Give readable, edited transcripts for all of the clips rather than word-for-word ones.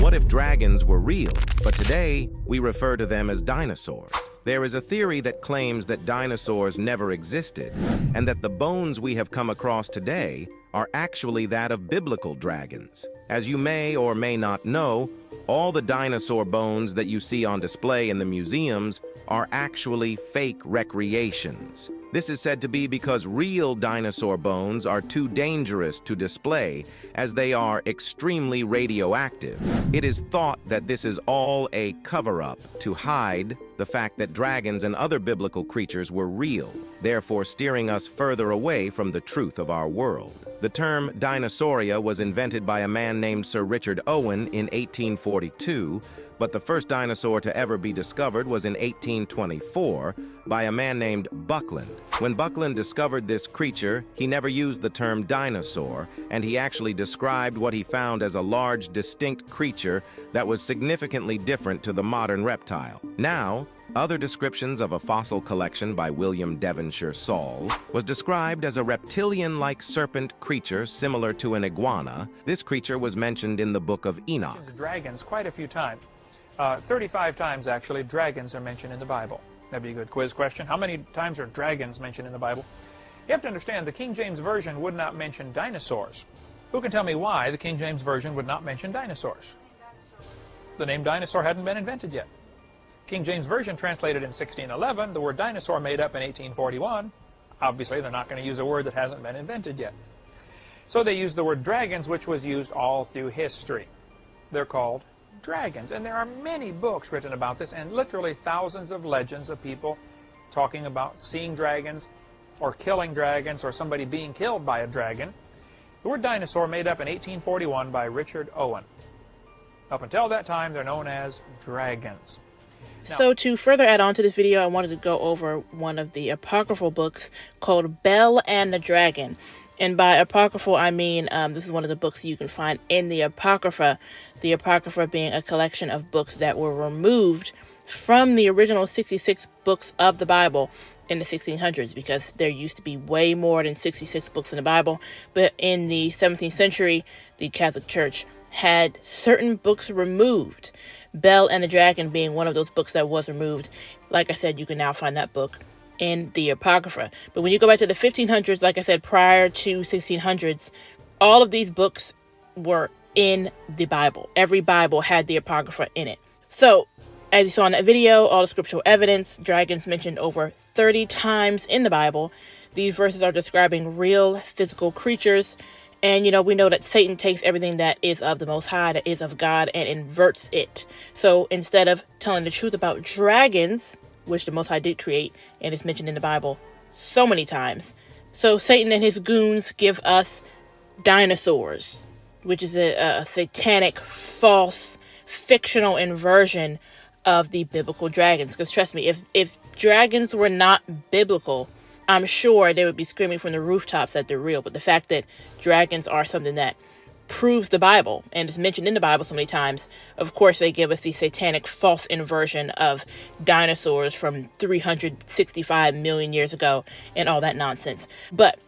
What if dragons were real, but today we refer to them as dinosaurs? There is a theory that claims that dinosaurs never existed, and that the bones we have come across today are actually that of biblical dragons. As you may or may not know, all the dinosaur bones that you see on display in the museums are actually fake recreations. This is said to be because real dinosaur bones are too dangerous to display, as they are extremely radioactive. It is thought that this is all a cover-up to hide the fact that dragons and other biblical creatures were real, therefore steering us further away from the truth of our world. The term dinosauria was invented by a man named Sir Richard Owen in 1842, but the first dinosaur to ever be discovered was in 1824 by a man named Buckland. When Buckland discovered this creature, he never used the term dinosaur, and he actually described what he found as a large, distinct creature that was significantly different to the modern reptile. Now, other descriptions of a fossil collection by William Devonshire Saul was described as a reptilian-like serpent creature similar to an iguana. This creature was mentioned in the Book of Enoch. Dragons quite a few times. 35 times, actually, dragons are mentioned in the Bible. That'd be a good quiz question. How many times are dragons mentioned in the Bible? You have to understand, the King James Version would not mention dinosaurs. Who can tell me why the King James Version would not mention dinosaurs? The name dinosaur hadn't been invented yet. King James Version translated in 1611, the word dinosaur made up in 1841. Obviously, they're not going to use a word that hasn't been invented yet. So they used the word dragons, which was used all through history. They're called dragons, and there are many books written about this, and literally thousands of legends of people talking about seeing dragons or killing dragons or somebody being killed by a dragon. The word dinosaur made up in 1841 by Richard Owen. Up until that time, they're known as dragons. Now, so to further add on to this video, I wanted to go over one of the apocryphal books called Bel and the Dragon. And by apocryphal, I mean this is one of the books you can find in the Apocrypha. The Apocrypha being a collection of books that were removed from the original 66 books of the Bible in the 1600s, because there used to be way more than 66 books in the Bible. But in the 17th century, the Catholic Church had certain books removed. Bel and the Dragon being one of those books that was removed. Like I said, you can now find that book in the Apocrypha. But when you go back to the 1500s, like I said, prior to 1600s, all of these books were in the Bible. Every Bible had the Apocrypha in it. So, as you saw in that video, all the scriptural evidence, dragons mentioned over 30 times in the Bible. These verses are describing real physical creatures. And, we know that Satan takes everything that is of the Most High, that is of God, and inverts it. So, instead of telling the truth about dragons, which the Most High did create, and is mentioned in the Bible so many times. So Satan and his goons give us dinosaurs, which is a satanic, false, fictional inversion of the biblical dragons. Because trust me, if dragons were not biblical, I'm sure they would be screaming from the rooftops that they're real. But the fact that dragons are something that proves the Bible and is mentioned in the Bible so many times, of course they give us the satanic false inversion of dinosaurs from 365 million years ago and all that nonsense. But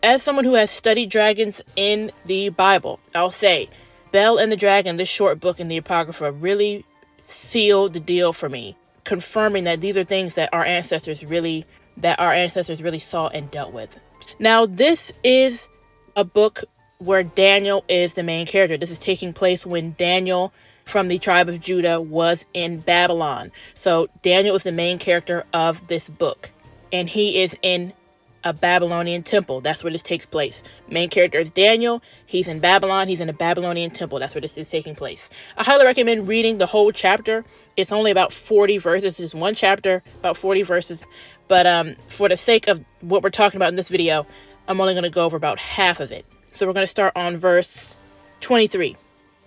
as someone who has studied dragons in the Bible, I'll say Bel and the Dragon, this short book in the Apocrypha, really sealed the deal for me, confirming that these are things that our ancestors really saw and dealt with. Now, this is a book where Daniel is the main character. This is taking place when Daniel from the tribe of Judah was in Babylon. So Daniel is the main character of this book, and he is in a Babylonian temple. That's where this takes place. Main character is Daniel. He's in Babylon. He's in a Babylonian temple. That's where this is taking place. I highly recommend reading the whole chapter. It's only about 40 verses. It's one chapter, about 40 verses. But for the sake of what we're talking about in this video, I'm only going to go over about half of it. So we're going to start on verse 23.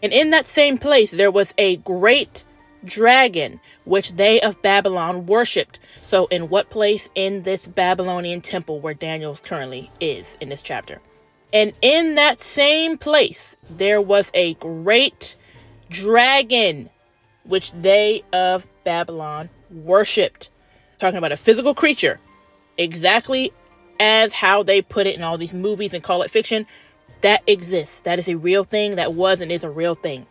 And in that same place there was a great dragon, which they of Babylon worshipped. So in what place? In this Babylonian temple where Daniel currently is in this chapter. And in that same place there was a great dragon, which they of Babylon worshipped. Talking about a physical creature, exactly as how they put it in all these movies and call it fiction. That exists. That is a real thing. That was and is a real thing.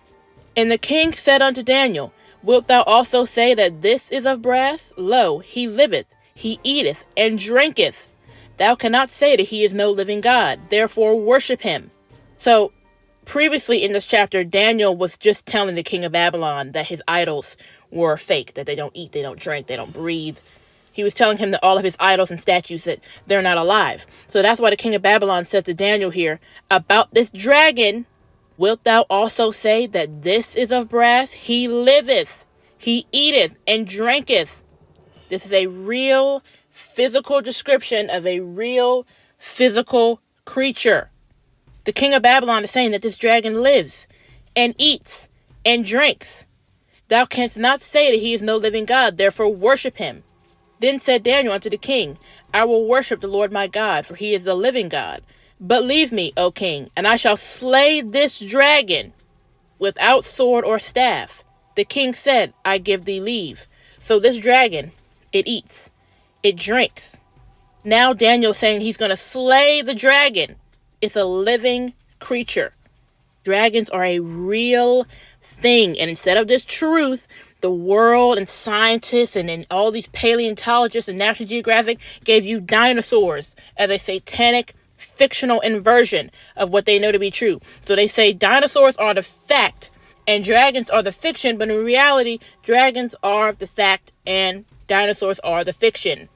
And the king said unto Daniel, Wilt thou also say that this is of brass? Lo, he liveth, he eateth, and drinketh. Thou cannot say that he is no living God, therefore worship him. So, previously in this chapter, Daniel was just telling the king of Babylon that his idols were fake, that they don't eat, they don't drink, they don't breathe. He was telling him that all of his idols and statues, that they're not alive. So that's why the king of Babylon said to Daniel here about this dragon, Wilt thou also say that this is of brass? He liveth, he eateth, and drinketh. This is a real physical description of a real physical creature. The king of Babylon is saying that this dragon lives and eats and drinks. Thou canst not say that he is no living God, therefore worship him. Then said Daniel unto the king, I will worship the Lord my God, for he is the living God. But leave me, O king, and I shall slay this dragon without sword or staff. The king said, I give thee leave. So this dragon, it eats, it drinks. Now Daniel's saying he's going to slay the dragon. It's a living creature. Dragons are a real thing. And instead of this truth, the world and scientists and all these paleontologists and National Geographic gave you dinosaurs as a satanic fictional inversion of what they know to be true. So they say dinosaurs are the fact and dragons are the fiction, but in reality, dragons are the fact and dinosaurs are the fiction.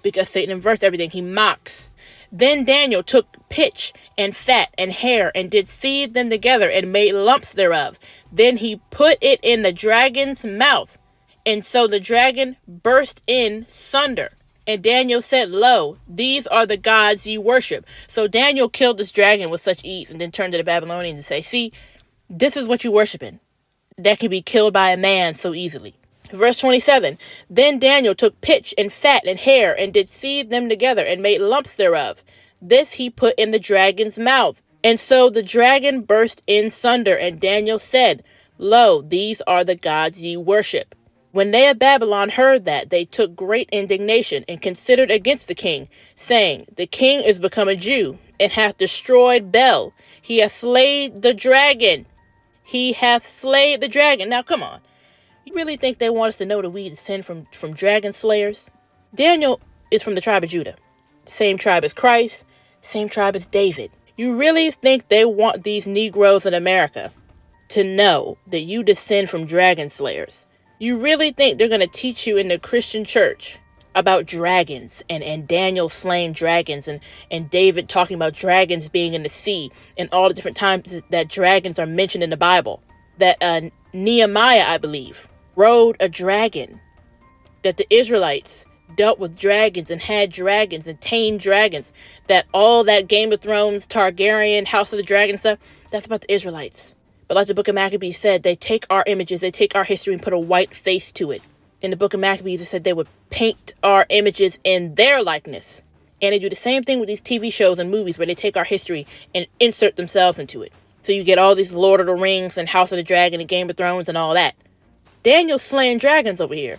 Because Satan inverts everything. He mocks. Then Daniel took pitch and fat and hair and did seethe them together and made lumps thereof. Then he put it in the dragon's mouth. And so the dragon burst in sunder. And Daniel said, Lo, these are the gods ye worship. So Daniel killed this dragon with such ease and then turned to the Babylonians and say, see, this is what you worshiping. That can be killed by a man so easily. Verse 27, Then Daniel took pitch and fat and hair and did seethe them together and made lumps thereof. This he put in the dragon's mouth. And so the dragon burst in sunder, and Daniel said, Lo, these are the gods ye worship. When they of Babylon heard that, they took great indignation and considered against the king, saying, The king is become a Jew, and hath destroyed Bel. He hath slayed the dragon. He hath slayed the dragon. Now come on. You really think they want us to know that we descend from dragon slayers? Daniel is from the tribe of Judah. Same tribe as Christ. Same tribe as David. You really think they want these Negroes in America to know that you descend from dragon slayers? You really think they're going to teach you in the Christian church about dragons and Daniel slaying dragons and David talking about dragons being in the sea and all the different times that dragons are mentioned in the Bible? That Nehemiah, I believe, rode a dragon, that the Israelites dealt with dragons and had dragons and tamed dragons, that all that Game of Thrones, Targaryen, House of the Dragon stuff, that's about the Israelites. But like the book of Maccabees said, they take our images, they take our history and put a white face to it. In the book of Maccabees, it said they would paint our images in their likeness. And they do the same thing with these TV shows and movies where they take our history and insert themselves into it. So you get all these Lord of the Rings and House of the Dragon and Game of Thrones and all that. Daniel's slaying dragons over here.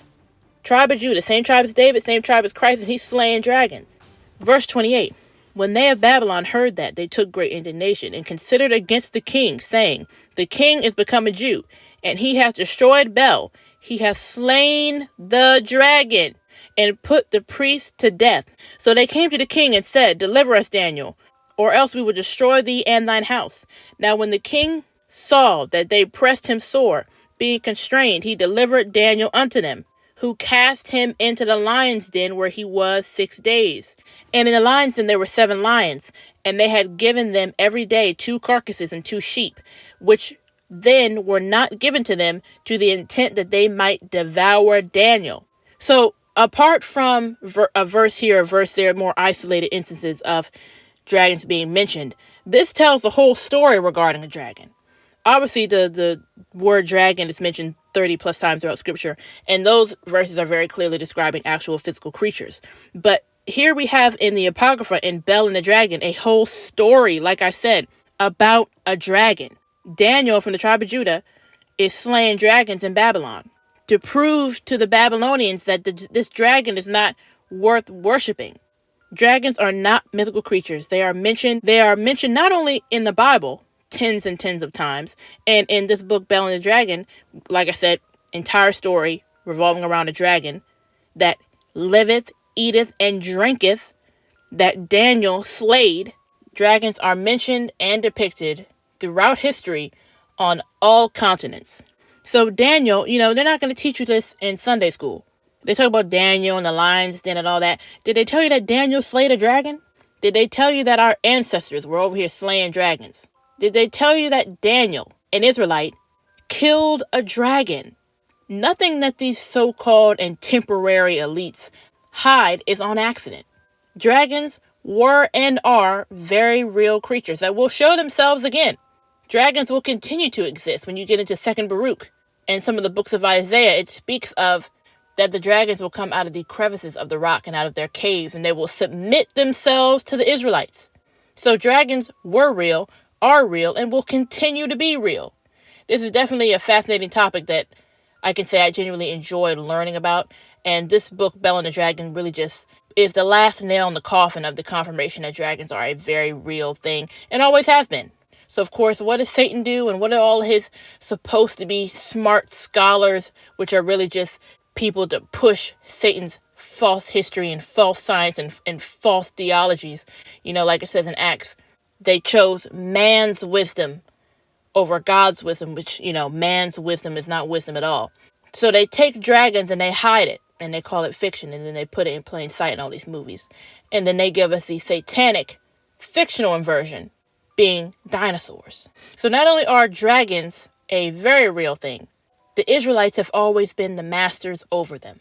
Tribe of Judah, same tribe as David, same tribe as Christ, and he's slaying dragons. Verse 28. When they of Babylon heard that, they took great indignation and considered against the king, saying, The king is become a Jew, and he hath destroyed Bel. He hath slain the dragon, and put the priest to death. So they came to the king and said, Deliver us, Daniel, or else we will destroy thee and thine house. Now when the king saw that they pressed him sore, being constrained, he delivered Daniel unto them, who cast him into the lion's den, where he was 6 days. And in the lion's den there were 7 lions, and they had given them every day 2 carcasses and 2 sheep, which then were not given to them, to the intent that they might devour Daniel. So apart from a verse here, a verse there, more isolated instances of dragons being mentioned, this tells the whole story regarding a dragon. Obviously, the word dragon is mentioned 30 plus times throughout scripture, and those verses are very clearly describing actual physical creatures. But here we have in the Apocrypha, in Bel and the Dragon, a whole story, like I said, about a dragon. Daniel from the tribe of Judah is slaying dragons in Babylon to prove to the Babylonians that this dragon is not worth worshiping. Dragons are not mythical creatures. They are mentioned not only in the Bible, tens and tens of times. And in this book, Bell and the Dragon, like I said, entire story revolving around a dragon that liveth, eateth, and drinketh, that Daniel slayed. Dragons are mentioned and depicted throughout history on all continents. So Daniel, they're not going to teach you this in Sunday school. They talk about Daniel and the lion's den and all that. Did they tell you that Daniel slayed a dragon? Did they tell you that our ancestors were over here slaying dragons? Did they tell you that Daniel, an Israelite, killed a dragon? Nothing that these so-called and temporary elites hide is on accident. Dragons were and are very real creatures that will show themselves again. Dragons will continue to exist when you get into 2nd Baruch. And some of the books of Isaiah, it speaks of that the dragons will come out of the crevices of the rock and out of their caves, and they will submit themselves to the Israelites. So dragons were real, are real, and will continue to be real. This is definitely a fascinating topic that I can say I genuinely enjoyed learning about. And this book, Bell and the Dragon, really just is the last nail in the coffin of the confirmation that dragons are a very real thing and always have been. So, of course, what does Satan do? And what are all his supposed to be smart scholars, which are really just people to push Satan's false history and false science and false theologies? Like it says in Acts, they chose man's wisdom over God's wisdom, which, man's wisdom is not wisdom at all. So they take dragons and they hide it and they call it fiction, and then they put it in plain sight in all these movies. And then they give us the satanic fictional version being dinosaurs. So not only are dragons a very real thing, the Israelites have always been the masters over them.